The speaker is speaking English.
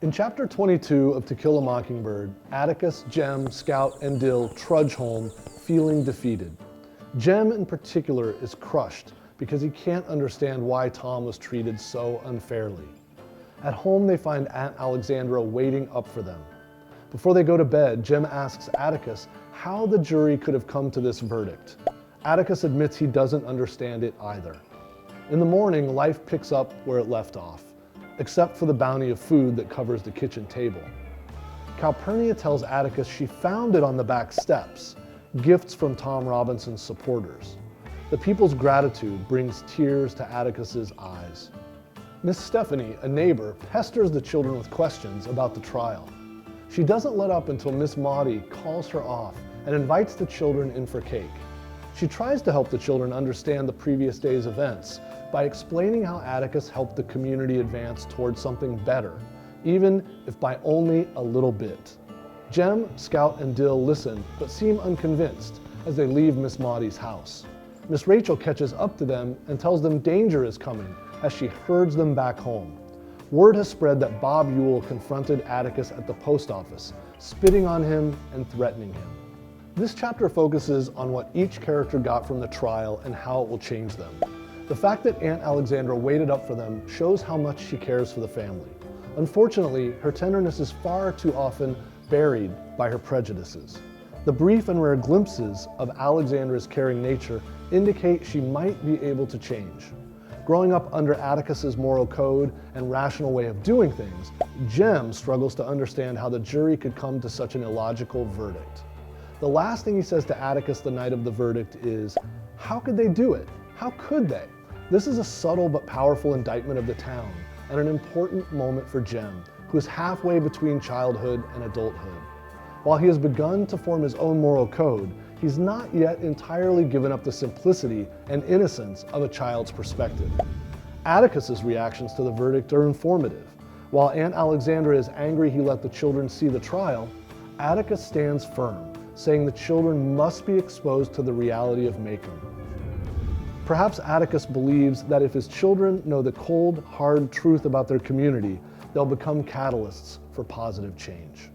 In chapter 22 of To Kill a Mockingbird, Atticus, Jem, Scout, and Dill trudge home feeling defeated. Jem in particular is crushed because he can't understand why Tom was treated so unfairly. At home they find Aunt Alexandra waiting up for them. Before they go to bed, Jem asks Atticus how the jury could have come to this verdict. Atticus admits he doesn't understand it either. In the morning, life picks up where it left off, except for the bounty of food that covers the kitchen table. Calpurnia tells Atticus she found it on the back steps, gifts from Tom Robinson's supporters. The people's gratitude brings tears to Atticus's eyes. Miss Stephanie, a neighbor, pesters the children with questions about the trial. She doesn't let up until Miss Maudie calls her off and invites the children in for cake. She tries to help the children understand the previous day's events by explaining how Atticus helped the community advance towards something better, even if by only a little bit. Jem, Scout, and Dill listen, but seem unconvinced as they leave Miss Maudie's house. Miss Rachel catches up to them and tells them danger is coming as she herds them back home. Word has spread that Bob Ewell confronted Atticus at the post office, spitting on him and threatening him. This chapter focuses on what each character got from the trial and how it will change them. The fact that Aunt Alexandra waited up for them shows how much she cares for the family. Unfortunately, her tenderness is far too often buried by her prejudices. The brief and rare glimpses of Alexandra's caring nature indicate she might be able to change. Growing up under Atticus's moral code and rational way of doing things, Jem struggles to understand how the jury could come to such an illogical verdict. The last thing he says to Atticus the night of the verdict is, "How could they do it? How could they?" This is a subtle but powerful indictment of the town and an important moment for Jem, who is halfway between childhood and adulthood. While he has begun to form his own moral code, he's not yet entirely given up the simplicity and innocence of a child's perspective. Atticus's reactions to the verdict are informative. While Aunt Alexandra is angry he let the children see the trial, Atticus stands firm, saying the children must be exposed to the reality of Maycomb. Perhaps Atticus believes that if his children know the cold, hard truth about their community, they'll become catalysts for positive change.